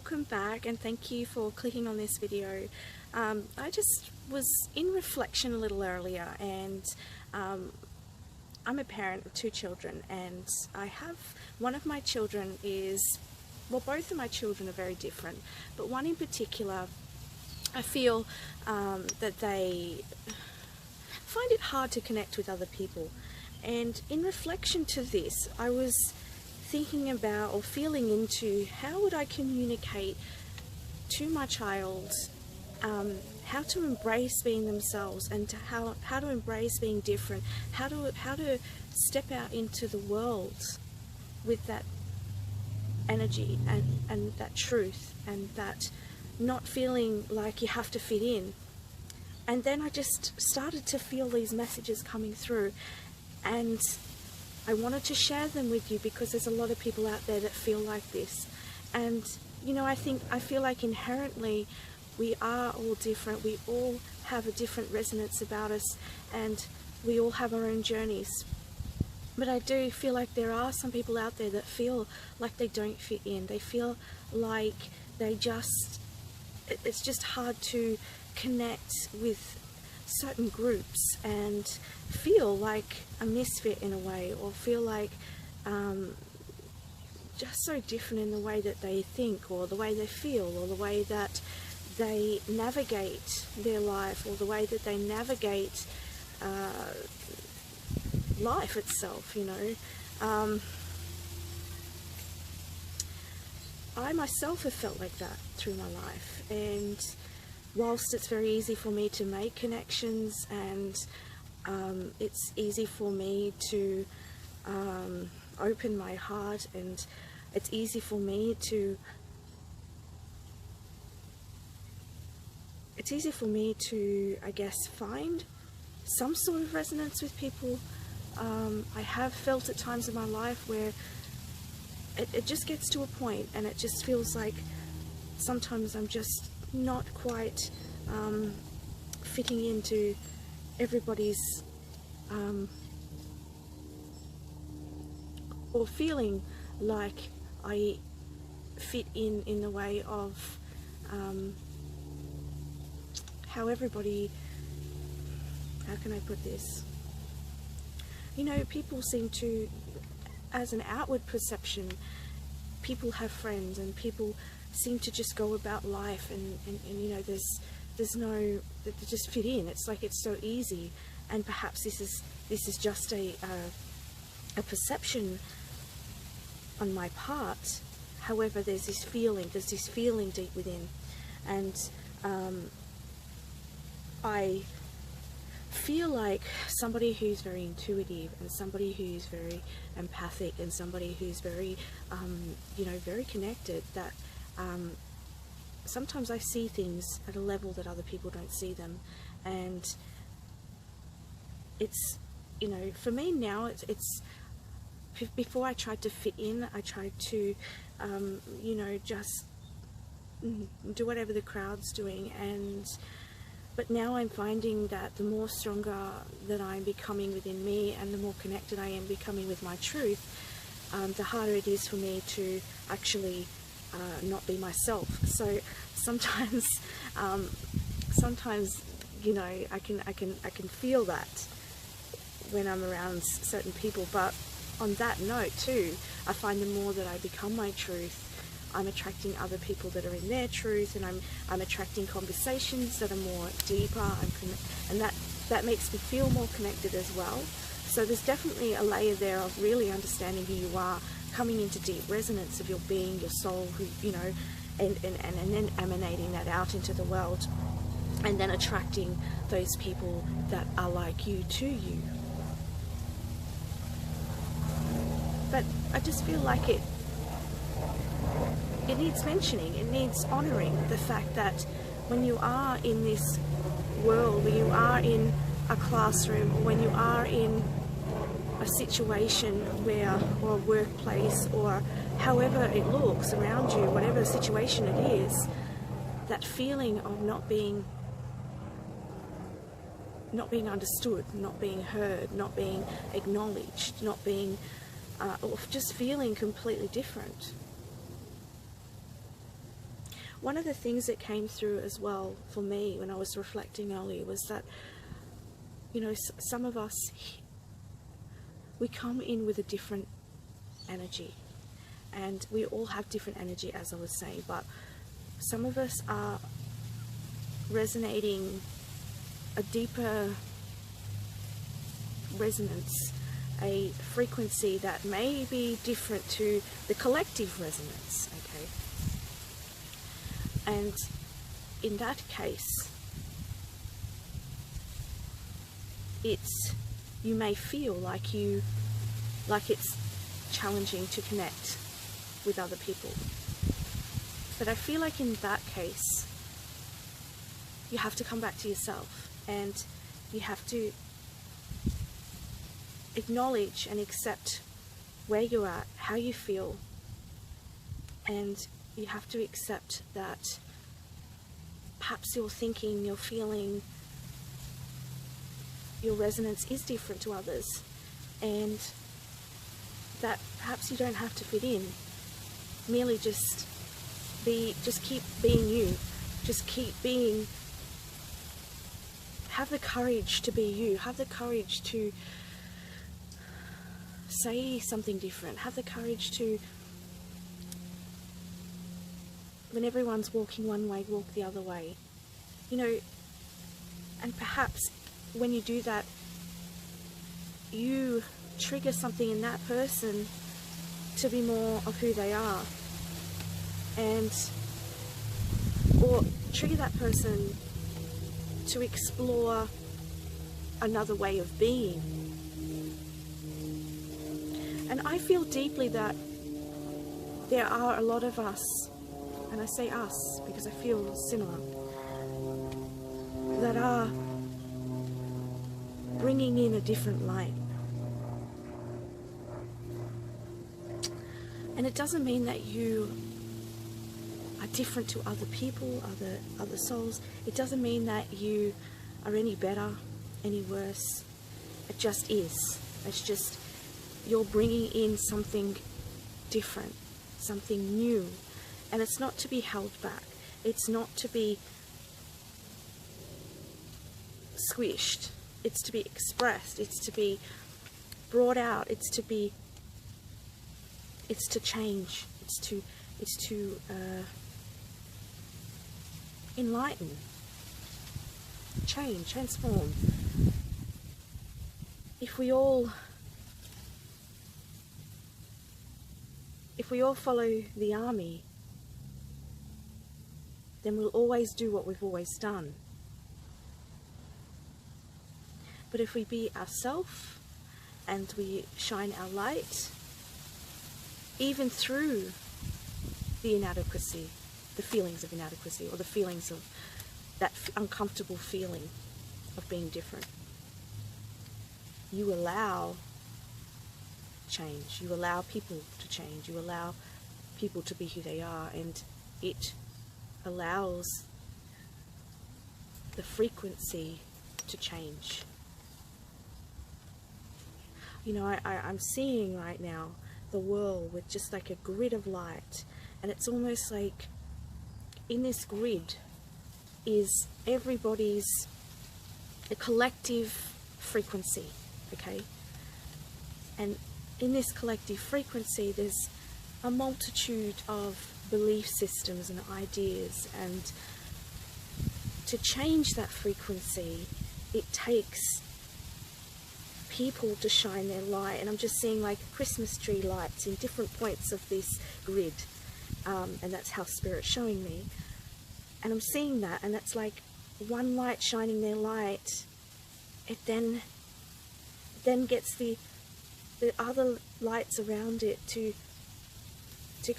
welcome back, and thank you for clicking on this video. I just was in reflection a little earlier, and I'm a parent of 2 children, and I have one of my children is, well, both of my children are very different, but one in particular, I feel that they find it hard to connect with other people. And in reflection to this, I was thinking about or feeling into how would I communicate to my child how to embrace being themselves, and to how to embrace being different, how to step out into the world with that energy and that truth, and that not feeling like you have to fit in. And then I just started to feel these messages coming through, and I wanted to share them with you because there's a lot of people out there that feel like this. And you know, I feel like inherently we are all different. We all have a different resonance about us, and we all have our own journeys. But I do feel like there are some people out there that feel like they don't fit in. They feel like it's just hard to connect with certain groups, and feel like a misfit in a way, or feel like just so different in the way that they think, or the way they feel, or the way that they navigate their life, or the way that they navigate life itself, you know. I myself have felt like that through my life, and whilst it's very easy for me to make connections, and it's easy for me to open my heart, and it's easy for me to I guess find some sort of resonance with people. I have felt at times in my life where it just gets to a point, and it just feels like sometimes I'm just not quite fitting into everybody's or feeling like I fit in the way of how everybody, how can I put this, you know, people seem to, as an outward perception, people have friends, and people seem to just go about life, and you know, there's no, they just fit in. It's like it's so easy, and perhaps this is just a perception on my part. However, there's this feeling deep within, and I feel like somebody who's very intuitive, and somebody who's very empathic, and somebody who's very you know, very connected, that sometimes I see things at a level that other people don't see them. And it's, you know, for me now, it's before I tried to fit in, I tried to you know, just do whatever the crowd's doing, but now I'm finding that the more stronger that I'm becoming within me, and the more connected I am becoming with my truth, the harder it is for me to actually not be myself. So sometimes you know, I can feel that when I'm around certain people. But on that note too, I find the more that I become my truth, I'm attracting other people that are in their truth, and I'm attracting conversations that are more deeper, and that makes me feel more connected as well. So there's definitely a layer there of really understanding who you are, coming into deep resonance of your being, your soul, who, you know, and then emanating that out into the world, and then attracting those people that are like you to you. But I just feel like it needs mentioning, it needs honouring the fact that when you are in this world, when you are in a classroom, or when you are in a situation where, or a workplace, or however it looks around you, whatever situation it is, that feeling of not being understood, not being heard, not being acknowledged, not being or just feeling completely different. one of the things that came through as well for me when I was reflecting earlier was that, you know, some of us, we come in with a different energy, and we all have different energy, as I was saying, but some of us are resonating a deeper resonance, a frequency that may be different to the collective resonance, okay? And in that case, you may feel like it's challenging to connect with other people. But I feel like in that case, you have to come back to yourself, and you have to acknowledge and accept where you're at, how you feel, and you have to accept that perhaps your thinking, your feeling, your resonance is different to others, and that perhaps you don't have to fit in. Merely just keep being you. Just keep being. Have the courage to be you. Have the courage to say something different. Have the courage to, when everyone's walking one way, walk the other way. You know, and perhaps when you do that, you trigger something in that person to be more of who they are, or trigger that person to explore another way of being. And I feel deeply that there are a lot of us, and I say us because I feel similar, that are bringing in a different light. And it doesn't mean that you are different to other people, other souls. It doesn't mean that you are any better, any worse. It just is. It's just you're bringing in something different, something new. And it's not to be held back. It's not to be squished. It's to be expressed. It's to be brought out. It's to change. It's to enlighten, change, transform. If we all follow the army, then we'll always do what we've always done. But if we be ourselves and we shine our light, even through the inadequacy, the feelings of inadequacy, or the feelings of that uncomfortable feeling of being different, you allow change. You allow people to change. You allow people to be who they are, and it allows the frequency to change. You know, I'm seeing right now the world with just like a grid of light, and it's almost like in this grid is everybody's a collective frequency, okay? And in this collective frequency there's a multitude of belief systems and ideas, and to change that frequency it takes people to shine their light. And I'm just seeing like Christmas tree lights in different points of this grid, and that's how Spirit's showing me. And I'm seeing that, and it's like one light shining their light, it then gets the other lights around it to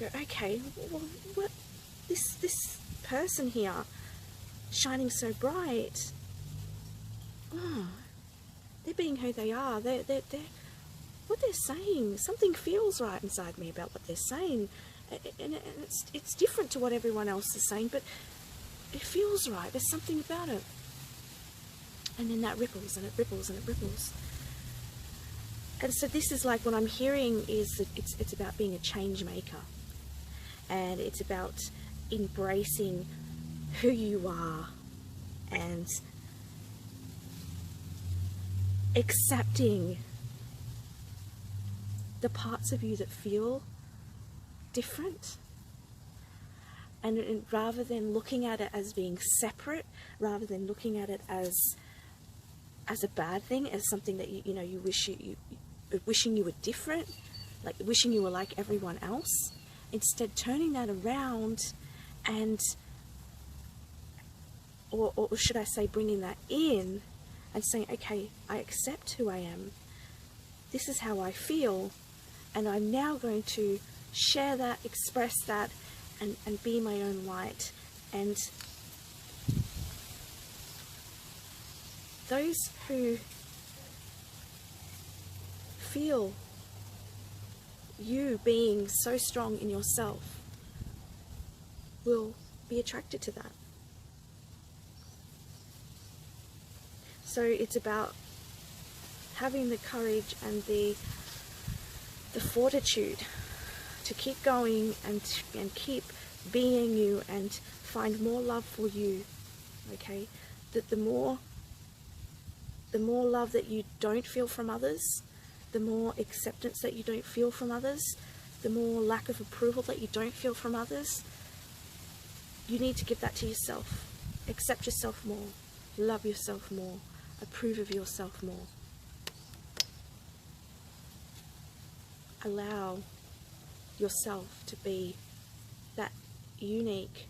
go, okay, well, what this person here shining so bright, oh, they're being who they are. They're what they're saying. Something feels right inside me about what they're saying, and it's different to what everyone else is saying, but it feels right. There's something about it, and then that ripples and it ripples and it ripples. And so this is like what I'm hearing is that it's about being a change maker, and it's about embracing who you are and accepting the parts of you that feel different. And rather than looking at it as being separate, rather than looking at it as a bad thing, as something that you wish wishing you were different, like wishing you were like everyone else, instead turning that around and, or should I say, bringing that in and saying, okay, I accept who I am. This is how I feel, and I'm now going to share that, express that, and be my own light. And those who feel you being so strong in yourself will be attracted to that. So it's about having the courage and the fortitude to keep going and keep being you and find more love for you. Okay, that the more love that you don't feel from others, the more acceptance that you don't feel from others, the more lack of approval that you don't feel from others, you need to give that to yourself. Accept yourself more, love yourself more, approve of yourself more. Allow yourself to be that unique,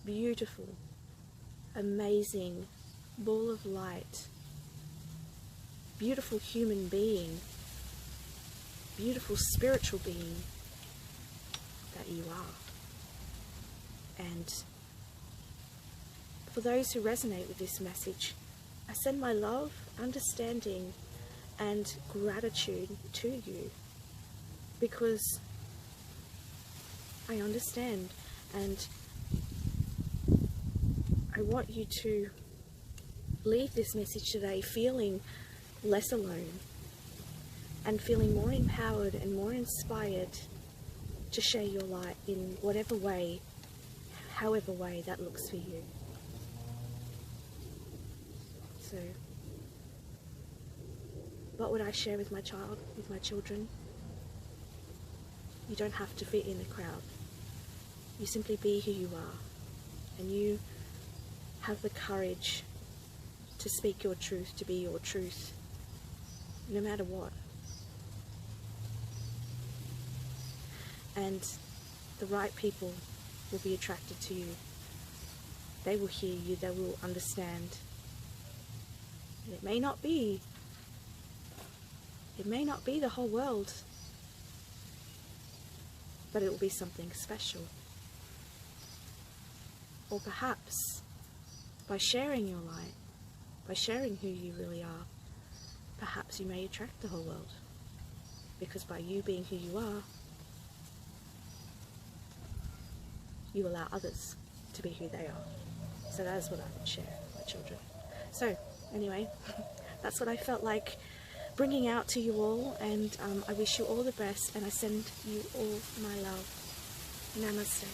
beautiful, amazing ball of light, beautiful human being, beautiful spiritual being that you are. And for those who resonate with this message, I send my love, understanding, and gratitude to you, because I understand, and I want you to leave this message today feeling less alone and feeling more empowered and more inspired to share your light in whatever way, however way that looks for you. So, what would I share with my child, with my children? You don't have to fit in a crowd. You simply be who you are, and you have the courage to speak your truth, to be your truth, no matter what. And the right people will be attracted to you. They will hear you, they will understand. And it may not be the whole world, but it will be something special. Or perhaps by sharing your light, by sharing who you really are, perhaps you may attract the whole world. Because by you being who you are, you allow others to be who they are. So that is what I would share with my children. So anyway, that's what I felt like bringing out to you all, and I wish you all the best, and I send you all my love. Namaste.